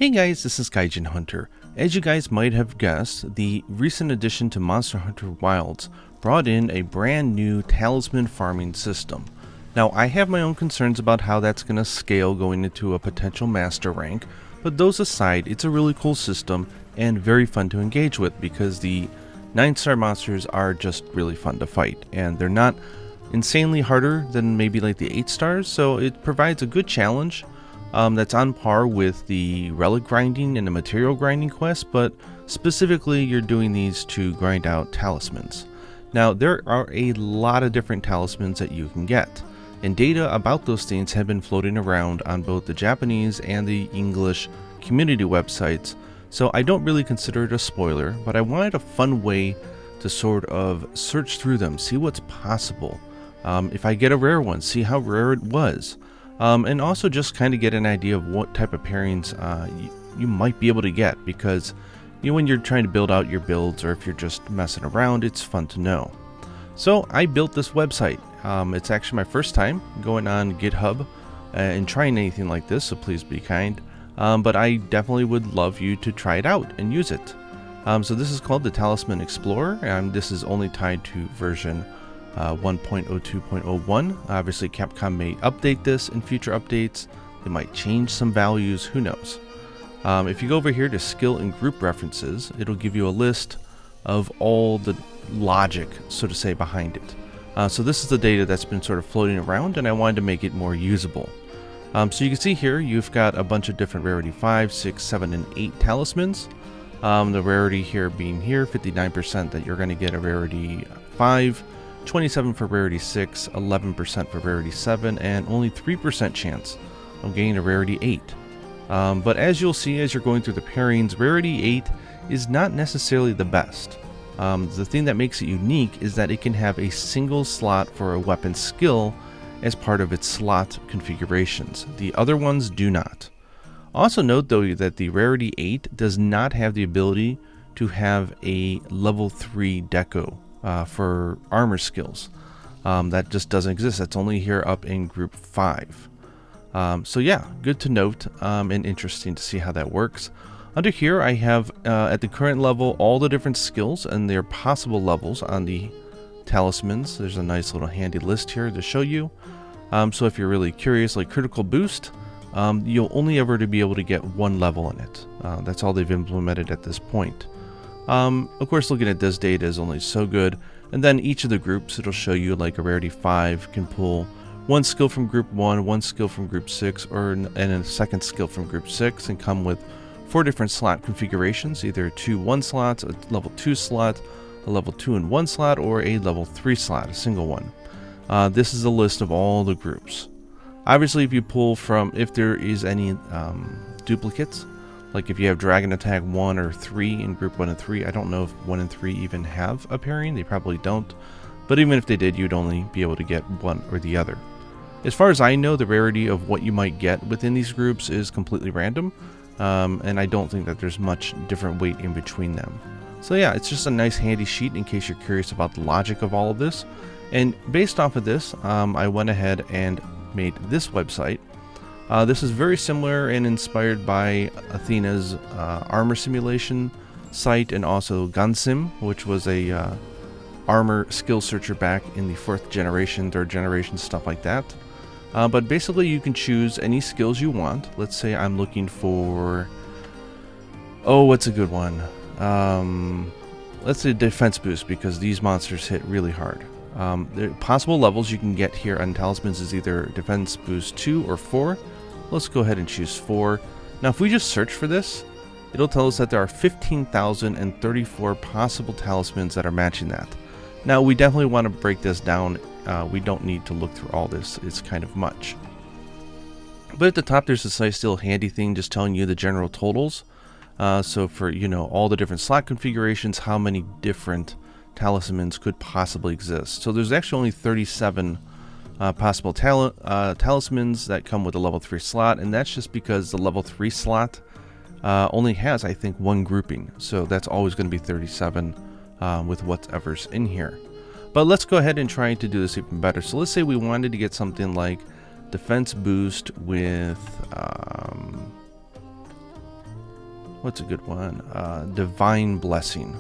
Hey guys, this is Gaijin Hunter. As you guys might have guessed, the recent addition to Monster Hunter Wilds brought in a brand new talisman farming system. Now, I have my own concerns about how that's going to scale going into a potential master rank, but those aside, it's a really cool system and very fun to engage with because the 9-star monsters are just really fun to fight, and they're not insanely harder than maybe like the 8 stars, so it provides a good challenge that's on par with the relic grinding and the material grinding quest, but specifically you're doing these to grind out talismans. Now, there are a lot of different talismans that you can get, and data about those things have been floating around on both the Japanese and the English community websites, so I don't really consider it a spoiler, but I wanted a fun way to sort of search through them, see what's possible. If I get a rare one, see how rare it was. And also just kind of get an idea of what type of pairings you might be able to get, because when you're trying to build out your builds or if you're just messing around, it's fun to know. So I built this website. It's actually my first time going on GitHub and trying anything like this, so please be kind. But I definitely would love you to try it out and use it. So this is called the Talisman Explorer, and this is only tied to version 1.02.01. Obviously Capcom may update this in future updates. They might change some values, who knows. If you go over here to skill and group references, it'll give you a list of all the logic, so to say, behind it. So this is the data that's been sort of floating around, and I wanted to make it more usable. So you can see here you've got a bunch of different rarity 5, 6, 7, and 8 talismans. The rarity here being here, 59% that you're going to get a rarity 5, 27 for rarity 6, 11% for rarity 7, and only 3% chance of getting a rarity 8. But as you'll see as you're going through the pairings, rarity 8 is not necessarily the best. The thing that makes it unique is that it can have a single slot for a weapon skill as part of its slot configurations. The other ones do not. Also note though that the rarity 8 does not have the ability to have a level 3 deco for armor skills. That just doesn't exist. That's only here up in group 5. So yeah, good to note and interesting to see how that works. Under here I have at the current level all the different skills and their possible levels on the talismans. There's a nice little handy list here to show you. So if you're really curious, like critical boost, you'll only ever to be able to get 1 level in it. That's all they've implemented at this point. Of course, looking at this data is only so good, and then each of the groups, it'll show you like a rarity 5 can pull 1 skill from group 1, 1 skill from group 6, and a second skill from group 6, and come with 4 different slot configurations, either 2 1 slots, a level 2 slot, a level 2 and 1 slot, or a level 3 slot, a single one. This is a list of all the groups. Obviously, if you pull from, if there is any duplicates, like if you have Dragon Attack 1 or 3 in group 1 and 3, I don't know if 1 and 3 even have a pairing, they probably don't, but even if they did, you'd only be able to get one or the other. As far as I know, the rarity of what you might get within these groups is completely random, and I don't think that there's much different weight in between them. So yeah, it's just a nice handy sheet in case you're curious about the logic of all of this, and based off of this, I went ahead and made this website. This is very similar and inspired by Athena's armor simulation site, and also Gunsim, which was a armor skill searcher back in the 4th generation, 3rd generation, stuff like that. But basically you can choose any skills you want. Let's say I'm looking for, what's a good one? Let's say defense boost, because these monsters hit really hard. The possible levels you can get here on Talismans is either defense boost 2 or 4. Let's go ahead and choose 4. Now if we just search for this, it'll tell us that there are 15,034 possible talismans that are matching that. Now we definitely want to break this down. We don't need to look through all this, it's kind of much. But at the top there's this nice little handy thing just telling you the general totals. So for all the different slot configurations, how many different talismans could possibly exist. So there's actually only 37 possible talismans that come with a level 3 slot, and that's just because the level 3 slot only has, I think, 1 grouping, so that's always going to be 37 with whatever's in here. But let's go ahead and try to do this even better. So let's say we wanted to get something like defense boost with what's a good one? Divine Blessing.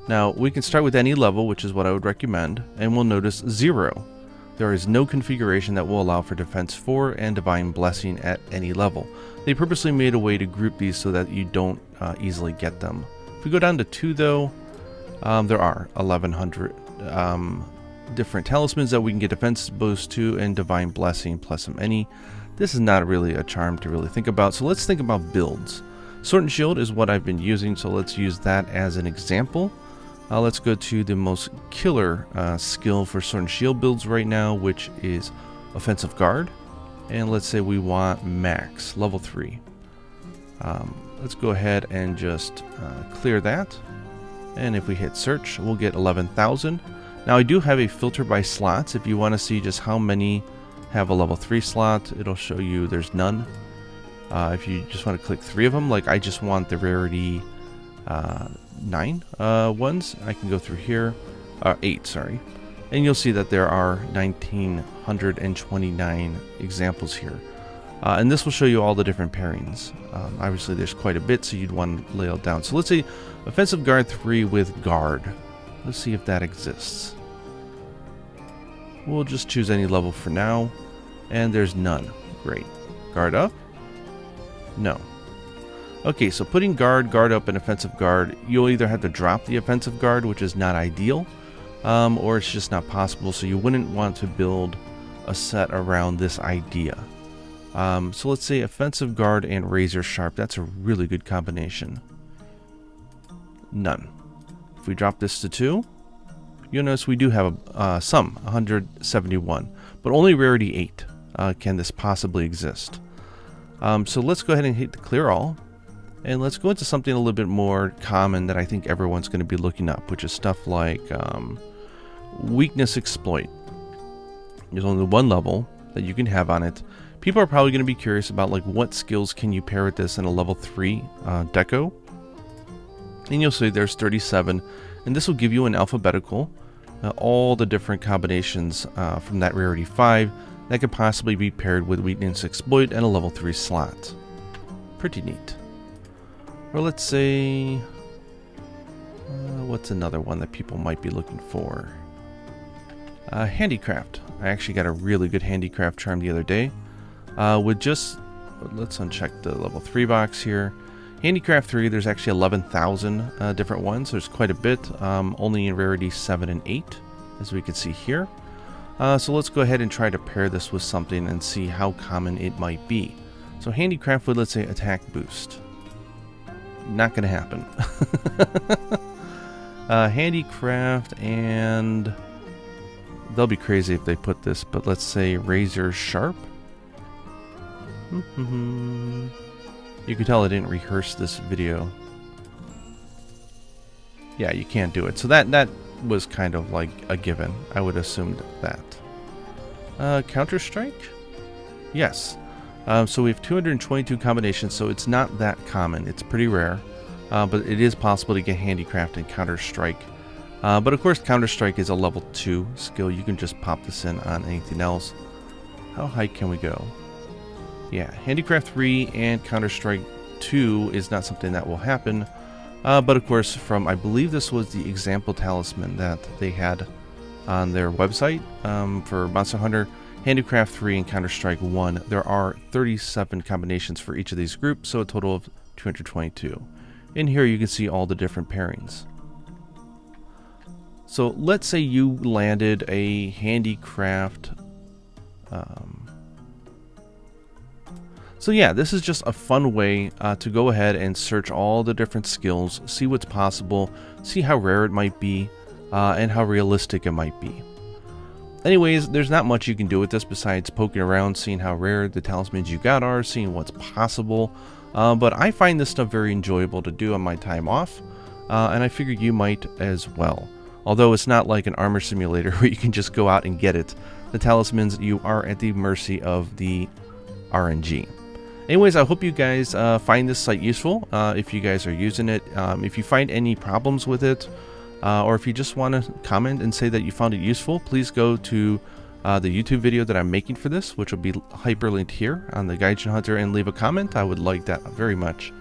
Now, we can start with any level, which is what I would recommend, and we'll notice 0. There is no configuration that will allow for Defense 4 and Divine Blessing at any level. They purposely made a way to group these so that you don't easily get them. If we go down to 2, though, there are 1,100 different talismans that we can get Defense Boost to and Divine Blessing plus some any. This is not really a charm to really think about, so let's think about builds. Sword and Shield is what I've been using, so let's use that as an example. Let's go to the most killer skill for Sword and Shield builds right now, which is Offensive Guard. And let's say we want max, level 3. Let's go ahead and just clear that. And if we hit search, we'll get 11,000. Now I do have a filter by slots. If you want to see just how many have a level 3 slot, it'll show you there's none. If you just want to click 3 of them, like I just want the Rarity 9 ones, I can go through here, 8, sorry, and you'll see that there are 1,929 examples here, and this will show you all the different pairings. Obviously there's quite a bit, so you'd want to lay it down. So let's say Offensive Guard 3 with Guard. Let's see if that exists. We'll just choose any level for now, and there's none. Great. Guard up? No. Okay, so putting guard up, and offensive guard, you'll either have to drop the offensive guard, which is not ideal, or it's just not possible, so you wouldn't want to build a set around this idea. So let's say offensive guard and razor sharp. That's a really good combination. None. If we drop this to 2, you'll notice we do have some, 171, but only Rarity 8 can this possibly exist. So let's go ahead and hit the clear all. And let's go into something a little bit more common that I think everyone's going to be looking up, which is stuff like weakness exploit. There's only one level that you can have on it. People are probably going to be curious about like what skills can you pair with this in a level 3 deco. And you'll see there's 37, and this will give you an alphabetical, all the different combinations from that Rarity 5 that could possibly be paired with weakness exploit and a level 3 slot. Pretty neat. Or let's say, what's another one that people might be looking for? Handicraft. I actually got a really good handicraft charm the other day. With just, let's uncheck the level 3 box here. Handicraft 3, there's actually 11,000 different ones. There's quite a bit, only in Rarity 7 and 8, as we can see here. So let's go ahead and try to pair this with something and see how common it might be. So handicraft with, let's say, attack boost. Not gonna happen. Handicraft, and they'll be crazy if they put this, but let's say razor sharp. You can tell I didn't rehearse this video. Yeah, you can't do it. So that was kind of like a given. I would assume that. Counter-Strike? Yes. So we have 222 combinations, so it's not that common. It's pretty rare, but it is possible to get Handicraft and Counter-Strike. But of course, Counter-Strike is a level 2 skill. You can just pop this in on anything else. How high can we go? Yeah, Handicraft 3 and Counter-Strike 2 is not something that will happen. But of course, from, I believe this was the example talisman that they had on their website for Monster Hunter, Handicraft 3 and Counter-Strike 1, there are 37 combinations for each of these groups, so a total of 222. In here you can see all the different pairings. So let's say you landed a Handicraft. So yeah, this is just a fun way to go ahead and search all the different skills, see what's possible, see how rare it might be, and how realistic it might be. Anyways, there's not much you can do with this besides poking around, seeing how rare the talismans you got are, seeing what's possible. But I find this stuff very enjoyable to do on my time off, and I figure you might as well. Although it's not like an armor simulator where you can just go out and get it. The talismans, you are at the mercy of the RNG. Anyways, I hope you guys find this site useful if you guys are using it. If you find any problems with it, or if you just want to comment and say that you found it useful, please go to the YouTube video that I'm making for this, which will be hyperlinked here on the Gaijin Hunter, and leave a comment. I would like that very much.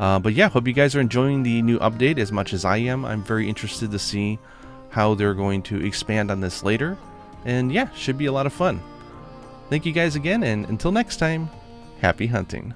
But yeah, hope you guys are enjoying the new update as much as I am. I'm very interested to see how they're going to expand on this later. And yeah, should be a lot of fun. Thank you guys again, and until next time, happy hunting.